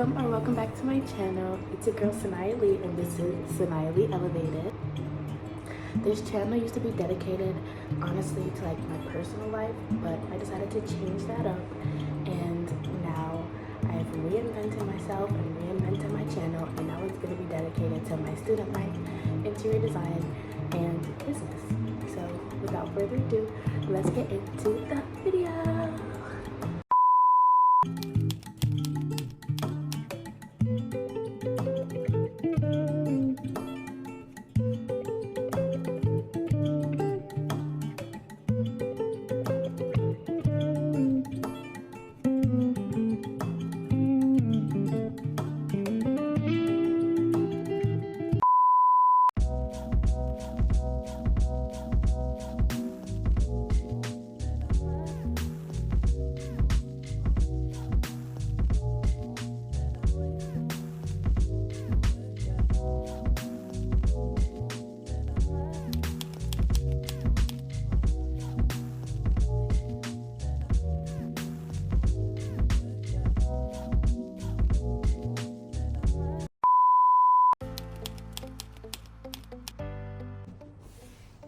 Welcome back to my channel. It's your girl Saniyah Lee, and this is Saniyah Lee Elevated. This channel used to be dedicated honestly to like my personal life, but I decided to change that up, and now I've reinvented myself and reinvented my channel, and now it's going to be dedicated to my student life, interior design, and business. So without further ado, let's get into the video.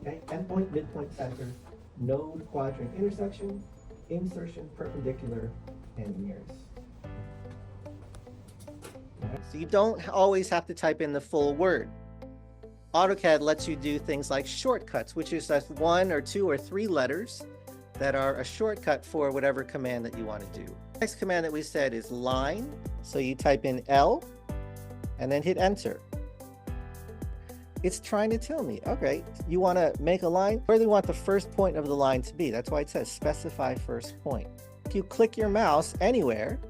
Okay, endpoint, midpoint, center, node, quadrant, intersection, insertion, perpendicular, and nearest. So you don't always have to type in the full word. AutoCAD lets you do things like shortcuts, which is just 1 or 2 or 3 letters that are a shortcut for whatever command that you want to do. Next command that we said is line. So you type in L and then hit enter. It's trying to tell me, okay, you want to make a line? Where do you want the first point of the line to be? That's why it says specify first point. If you click your mouse anywhere,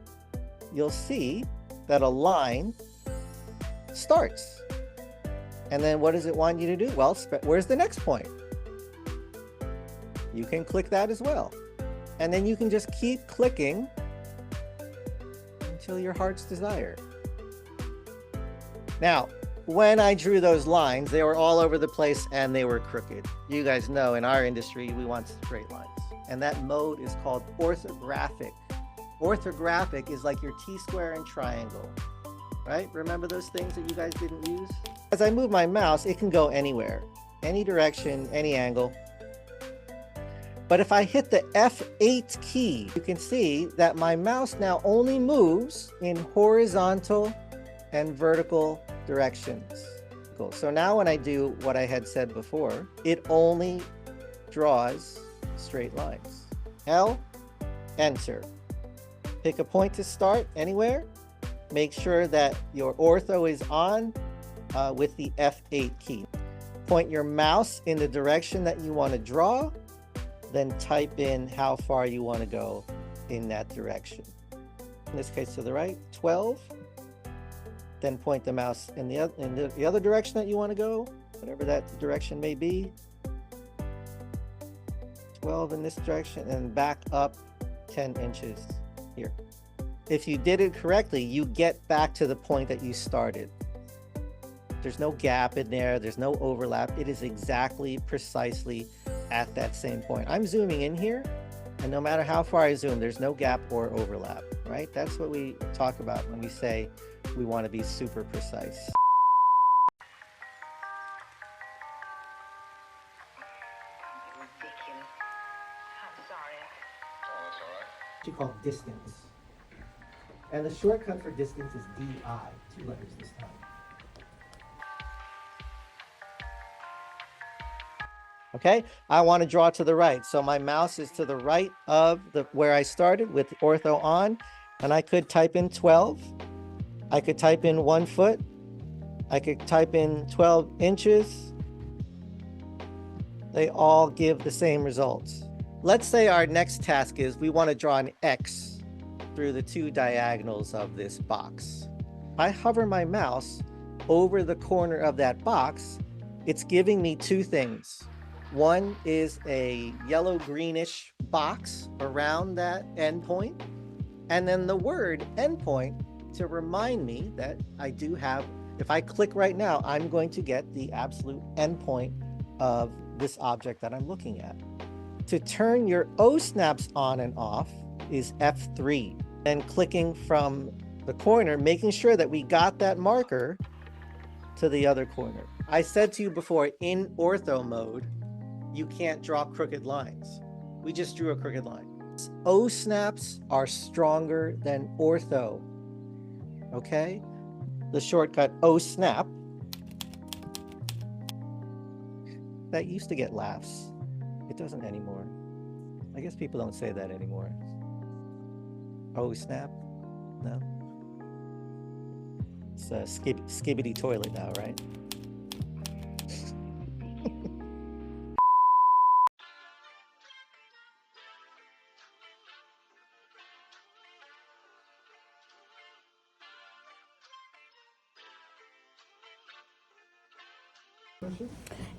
you'll see that a line starts. And then what does it want you to do? Well, where's the next point? You can click that as well. And then you can just keep clicking until your heart's desire. Now, when I drew those lines, they were all over the place and they were crooked. You guys know in our industry, we want straight lines. And that mode is called orthographic. Orthographic is like your T-square and triangle, right? Remember those things that you guys didn't use? As I move my mouse, it can go anywhere, any direction, any angle. But if I hit the F8 key, you can see that my mouse now only moves in horizontal and vertical directions. Cool. So now when I do what I had said before, it only draws straight lines. L, enter. Pick a point to start anywhere. Make sure that your ortho is on with the F8 key. Point your mouse in the direction that you want to draw, then type in how far you want to go in that direction. In this case, to the right, 12. Then point the mouse in the other direction that you want to go, whatever that direction may be. 12 in this direction and back up 10 inches here. If you did it correctly, you get back to the point that you started. There's no gap in there. There's no overlap. It is exactly precisely at that same point. I'm zooming in here, and no matter how far I zoom, there's no gap or overlap, right? That's what we talk about when we say we want to be super precise. Ridiculous. I'm sorry. Oh, that's all right. What you call distance. And the shortcut for distance is DI, 2 letters this time. Okay, I want to draw to the right. So my mouse is to the right of where I started with ortho on, and I could type in 12. I could type in 1 foot. I could type in 12 inches. They all give the same results. Let's say our next task is we want to draw an X through the 2 diagonals of this box. I hover my mouse over the corner of that box. It's giving me 2 things. One is a yellow greenish box around that endpoint, and then the word endpoint to remind me that I do have, if I click right now, I'm going to get the absolute endpoint of this object that I'm looking at. To turn your O snaps on and off is F3, and clicking from the corner, making sure that we got that marker to the other corner. I said to you before, in ortho mode, you can't draw crooked lines. We just drew a crooked line. O snaps are stronger than ortho, okay? The shortcut O snap, that used to get laughs. It doesn't anymore. I guess people don't say that anymore. O snap, no? It's a skibbity toilet now, right?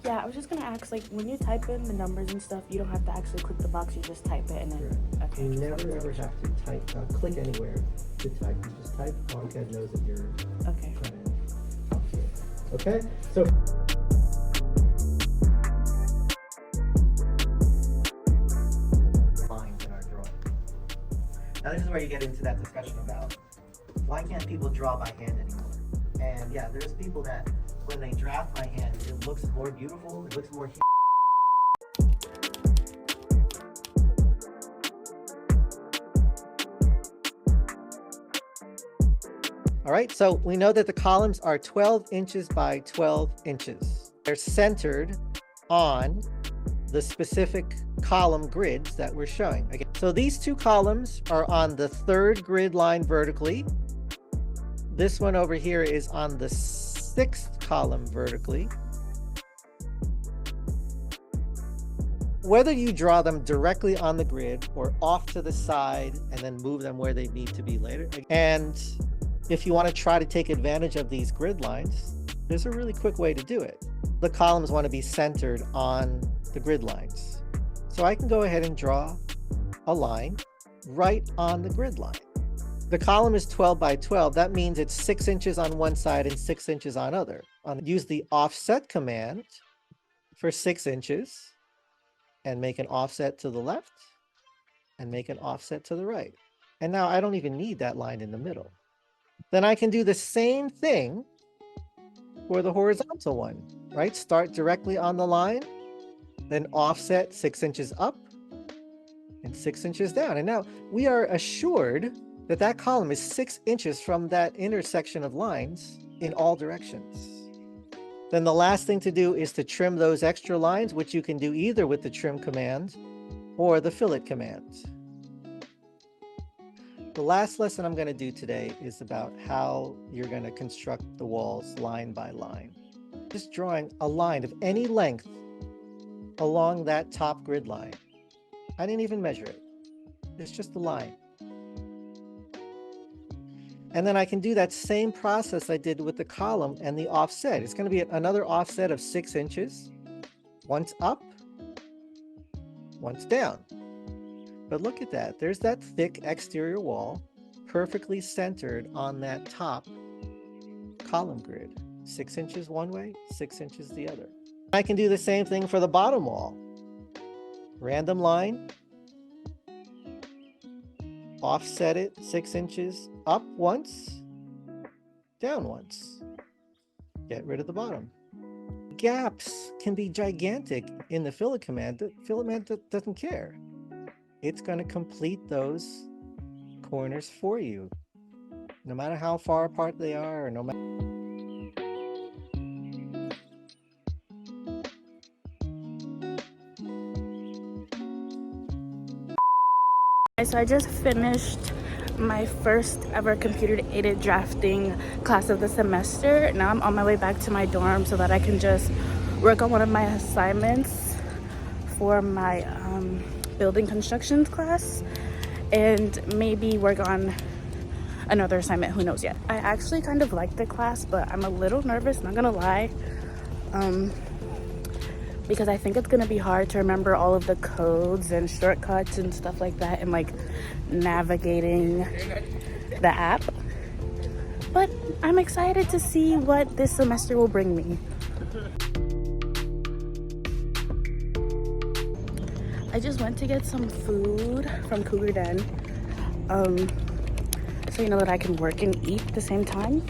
Yeah, I was just gonna ask, like, when you type in the numbers and stuff, you don't have to actually click the box, you just type it and then... Okay. You never ever have to type, click anywhere to type. You just type, AutoCAD knows that you're Okay. trying to talk to it. Okay? So lines in our drawing. Now this is where you get into that discussion about why can't people draw by hand anymore? And yeah, there's people that when they draft by hand, it looks more beautiful, it looks more All right, so we know that the columns are 12 inches by 12 inches. They're centered on the specific column grids that we're showing. Again, so these two columns are on the third grid line vertically. This one over here is on the sixth column vertically. Whether you draw them directly on the grid or off to the side and then move them where they need to be later. And if you want to try to take advantage of these grid lines, there's a really quick way to do it. The columns want to be centered on the grid lines. So I can go ahead and draw a line right on the grid line. The column is 12 by 12. That means it's 6 inches on one side and 6 inches on other. Use the offset command for 6 inches and make an offset to the left and make an offset to the right. And now I don't even need that line in the middle. Then I can do the same thing for the horizontal one, right? Start directly on the line, then offset 6 inches up and 6 inches down. And now we are assured that that column is 6 inches from that intersection of lines in all directions. Then the last thing to do is to trim those extra lines, which you can do either with the trim command or the fillet command. The last lesson I'm going to do today is about how you're going to construct the walls line by line. Just drawing a line of any length along that top grid line. I didn't even measure it. It's just a line. And then I can do that same process I did with the column and the offset. It's going to be another offset of 6 inches, once up, once down. But look at that. There's that thick exterior wall perfectly centered on that top column grid. 6 inches one way, 6 inches the other. I can do the same thing for the bottom wall. Random line. Offset it 6 inches up once, down once. Get rid of the bottom. Gaps can be gigantic in the fillet command. The fillet command doesn't care. It's going to complete those corners for you, no matter how far apart they are, or no matter. So I just finished my first ever computer-aided drafting class of the semester. Now I'm on my way back to my dorm so that I can just work on one of my assignments for my building constructions class and maybe work on another assignment, who knows yet. I actually kind of like the class, but I'm a little nervous, not gonna lie, because I think it's gonna be hard to remember all of the codes and shortcuts and stuff like that and like navigating the app. But I'm excited to see what this semester will bring me. I just went to get some food from Cougar Den. so you know that I can work and eat at the same time.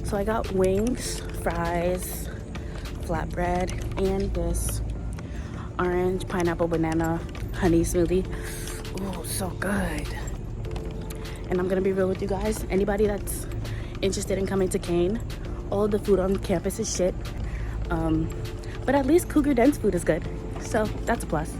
So I got wings, fries, flatbread, and this orange, pineapple, banana, honey smoothie. Oh, so good. And I'm gonna be real with you guys. Anybody that's interested in coming to Kane, all of the food on campus is shit. But at least Cougar Den's food is good. So that's a plus.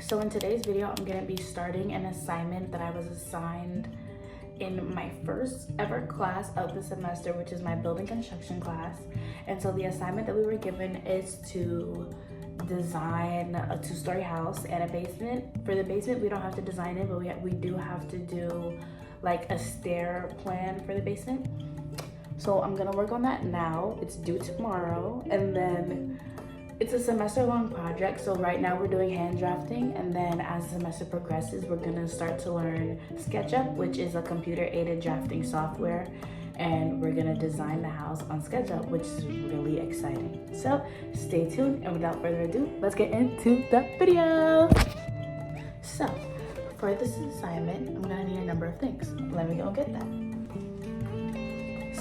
So in today's video, I'm gonna be starting an assignment that I was assigned in my first ever class of the semester, which is my building construction class. And so the assignment that we were given is to design a 2-story house and a basement. For the basement, we don't have to design it, but we do have to do like a stair plan for the basement. So I'm gonna work on that now. It's due tomorrow, and then it's a semester-long project, so right now we're doing hand drafting, and then as the semester progresses, we're gonna start to learn SketchUp, which is a computer-aided drafting software, and we're gonna design the house on SketchUp, which is really exciting. So stay tuned, and without further ado, let's get into the video. So for this assignment, I'm gonna need a number of things. Let me go get that.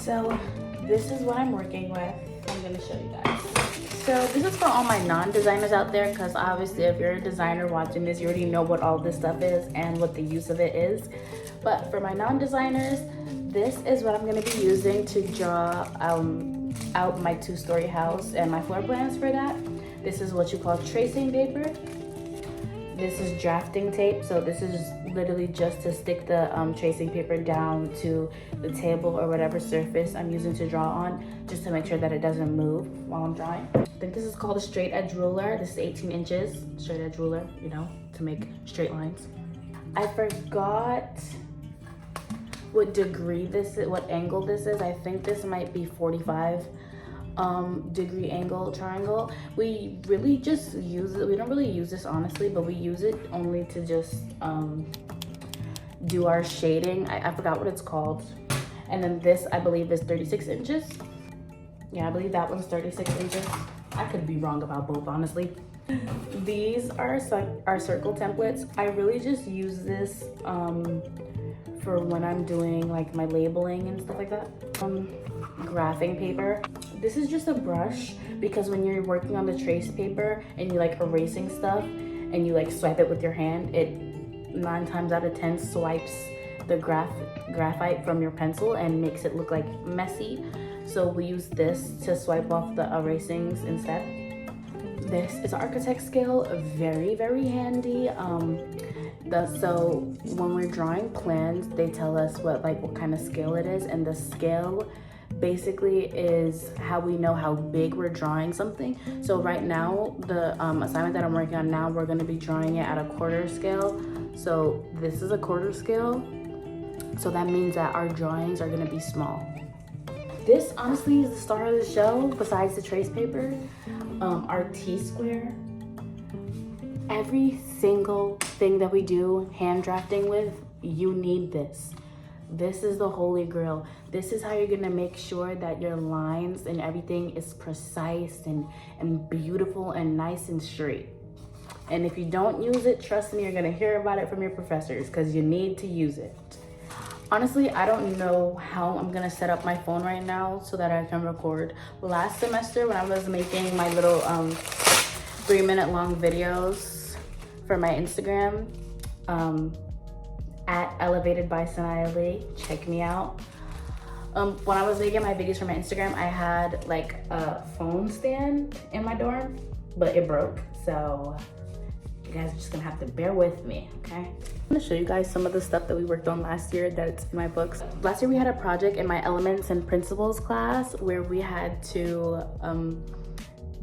So this is what I'm working with. I'm gonna show you guys. So this is for all my non-designers out there, because obviously if you're a designer watching this, you already know what all this stuff is and what the use of it is. But for my non-designers, this is what I'm going to be using to draw out my 2-story house and my floor plans for that. This is what you call tracing paper. This is drafting tape. So this is literally just to stick the tracing paper down to the table or whatever surface I'm using to draw on, just to make sure that it doesn't move while I'm drawing. I think this is called a straight edge ruler. This is 18 inches, straight edge ruler, you know, to make straight lines. I forgot what degree this is, what angle this is. I think this might be 45 degree angle triangle. We really just use it. We don't really use this honestly, but we use it only to just do our shading. I forgot what it's called. And then this, I believe, is 36 inches. Yeah, I believe that one's 36 inches. I could be wrong about both, honestly. These are our circle templates. I really just use this for when I'm doing like my labeling and stuff like that. Graphing paper. This is just a brush, because when you're working on the trace paper and you like erasing stuff and you like swipe it with your hand, it 9 times out of 10 swipes the graphite from your pencil and makes it look like messy. So we use this to swipe off the erasings instead. This is architect scale, very, very handy. So when we're drawing plans, they tell us what kind of scale it is, and the scale basically is how we know how big we're drawing something. So right now, the assignment that I'm working on now, we're going to be drawing it at a quarter scale. So this is a quarter scale, so that means that our drawings are going to be small. This honestly is the star of the show, besides the trace paper. Our T-square. Every single thing that we do hand drafting with, you need this. This is the holy grail. This is how you're gonna make sure that your lines and everything is precise and beautiful and nice and straight. And if you don't use it, trust me, you're gonna hear about it from your professors, because you need to use it. Honestly, I don't know how I'm gonna set up my phone right now so that I can record. Last semester, when I was making my little 3-minute long videos for my Instagram, at Elevated by Saniyah Lee, check me out. When I was making my videos for my Instagram, I had like a phone stand in my dorm, but it broke. So you guys are just gonna have to bear with me, okay? I'm gonna show you guys some of the stuff that we worked on last year that's in my books. Last year we had a project in my Elements and Principles class where we had to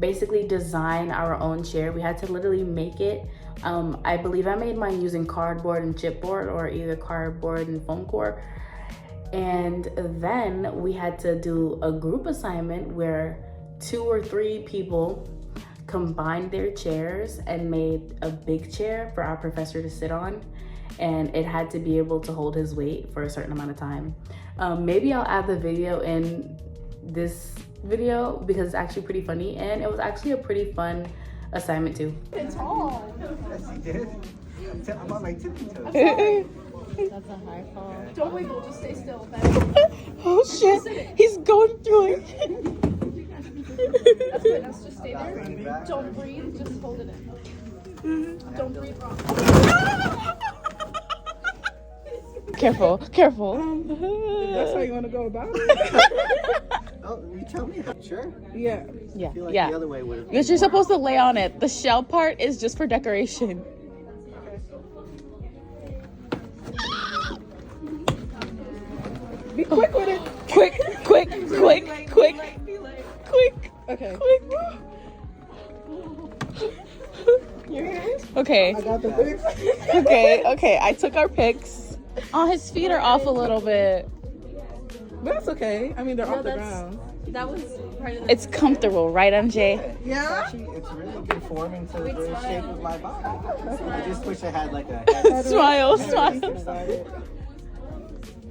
basically design our own chair. We had to literally make it. I believe I made mine using cardboard and chipboard, or either cardboard and foam core. And then we had to do a group assignment where 2 or 3 people combined their chairs and made a big chair for our professor to sit on. And it had to be able to hold his weight for a certain amount of time. Maybe I'll add the video in this video because it's actually pretty funny, and it was actually a pretty fun assignment too. It's tall. Yes, you did. I'm on my tippy toes. That's a high fall. Don't wiggle, just stay still. Oh shit, he's going through it. That's good, let's just stay there. Don't breathe, just hold it in. Don't breathe wrong. Careful, careful. That's how you want to go about it? Oh, you tell me. Sure. Yeah. Yeah, I feel like yeah. the other way would have. Because you're supposed to lay on it. The shell part is just for decoration. Be quick with it. Quick, quick, quick, quick, quick, Okay. quick. Your hands? Okay, I got the pics. okay. I took our pics. Oh, his feet are off a little bit. But that's okay. I mean, they're off the ground. That was part of It's comfortable, right, MJ? Yeah? Actually, it's really conforming to the shape of my body. I just wish I had like a head. Smile, smile.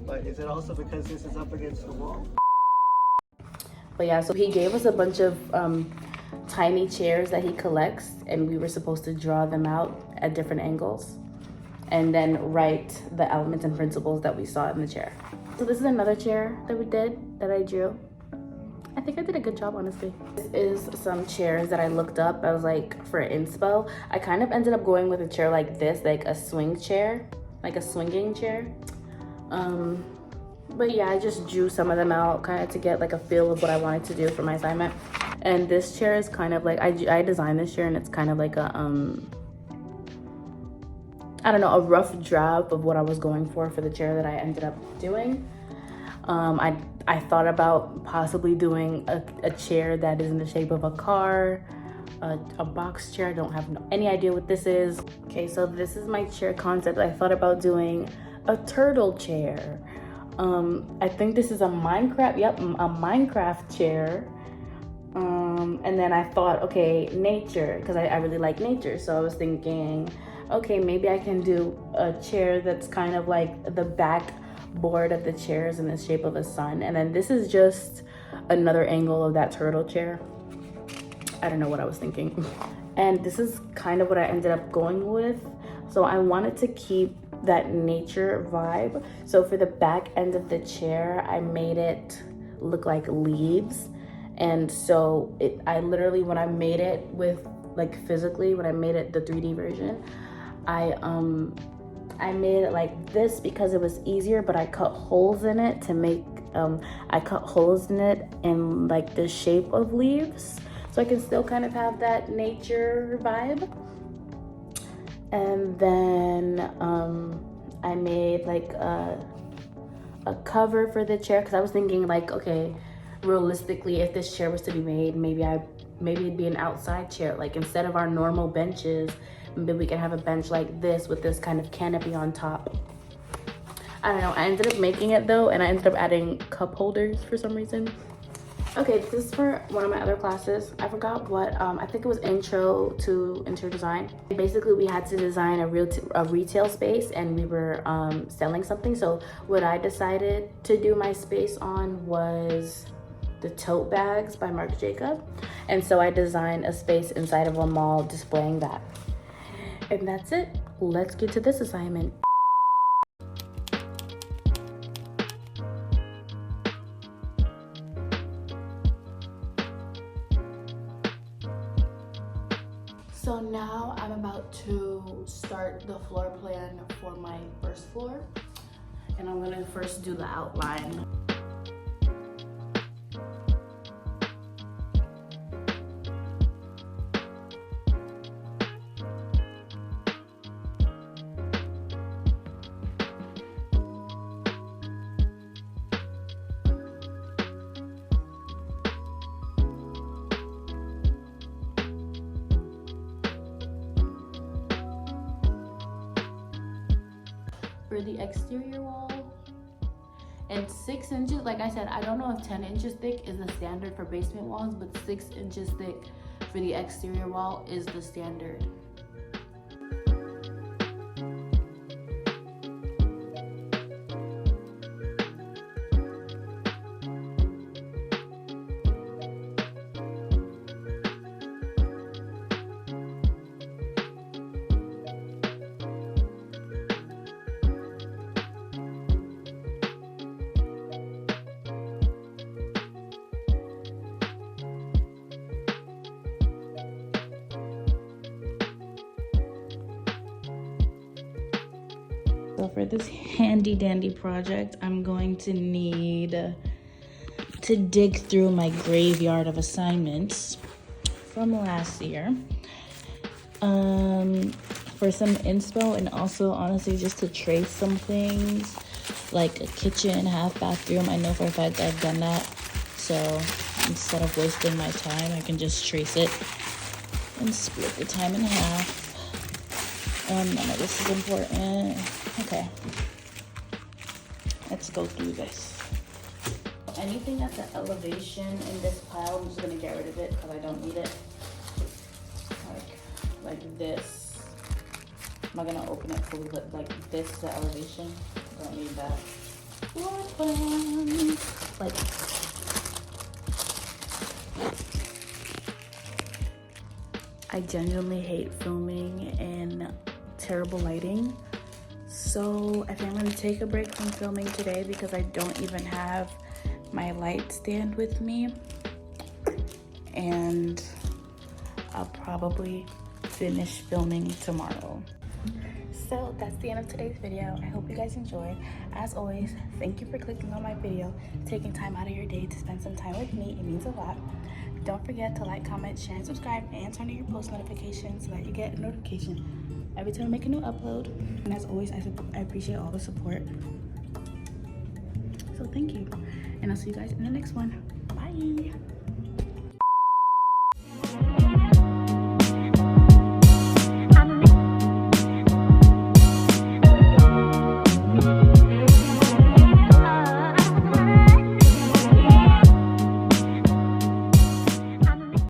But is it also because this is up against the wall? But yeah, so he gave us a bunch of tiny chairs that he collects, and we were supposed to draw them out at different angles and then write the elements and principles that we saw in the chair. So this is another chair that we did, that I drew. I think I did a good job, honestly. This is some chairs that I looked up. I was like, for inspo. I kind of ended up going with a chair like this, like a swing chair, like a swinging chair. But yeah, I just drew some of them out kind of to get like a feel of what I wanted to do for my assignment. And this chair is kind of like, I designed this chair, and it's kind of like a, I don't know, a rough draft of what I was going for the chair that I ended up doing. I thought about possibly doing a chair that is in the shape of a car, a box chair. I don't have any idea what this is. Okay, so this is my chair concept. I thought about doing a turtle chair. I think this is a Minecraft chair. And then I thought, okay, nature, because I really like nature. So I was thinking, okay, maybe I can do a chair that's kind of like the backboard of the chairs in the shape of a sun. And then this is just another angle of that turtle chair. I don't know what I was thinking. And this is kind of what I ended up going with. So I wanted to keep that nature vibe. So for the back end of the chair, I made it look like leaves. And so I literally, when I made it with like physically, when I made it the 3D version, I made it like this because it was easier, but I cut holes in it to make, I cut holes in it in like the shape of leaves. So I can still kind of have that nature vibe. And then I made like a cover for the chair, because I was thinking like, okay, realistically, if this chair was to be made, maybe it'd be an outside chair. Like instead of our normal benches, maybe we can have a bench like this with this kind of canopy on top. I don't know. I ended up making it though, and I ended up adding cup holders for some reason. Okay, this is for one of my other classes. I forgot what, I think it was Intro to Interior Design. Basically, we had to design a retail space, and we were selling something. So what I decided to do my space on was the tote bags by Marc Jacob. And so I designed a space inside of a mall displaying that. And that's it. Let's get to this assignment. So now I'm about to start the floor plan for my first floor, and I'm gonna first do the outline. For the exterior wall, And 6 inches, like I said, I don't know if 10 inches thick is the standard for basement walls, but 6 inches thick for the exterior wall is the standard. So for this handy dandy project, I'm going to need to dig through my graveyard of assignments from last year for some inspo, and also honestly just to trace some things like a kitchen, half bathroom. I know for a fact I've done that, so instead of wasting my time, I can just trace it and split the time in half. None of this is important. Okay, let's go through this. Anything that's an elevation in this pile, I'm just gonna get rid of it because I don't need it. Like this. I'm not gonna open it fully, but like this is the elevation. I don't need that. Like, I genuinely hate filming in terrible lighting. So I think I'm gonna take a break from filming today because I don't even have my light stand with me. And I'll probably finish filming tomorrow. So that's the end of today's video. I hope you guys enjoyed. As always, thank you for clicking on my video, taking time out of your day to spend some time with me. It means a lot. Don't forget to like, comment, share, and subscribe, and turn on your post notifications so that you get a notification every time I make a new upload. And as always, I appreciate all the support. So thank you. And I'll see you guys in the next one. Bye.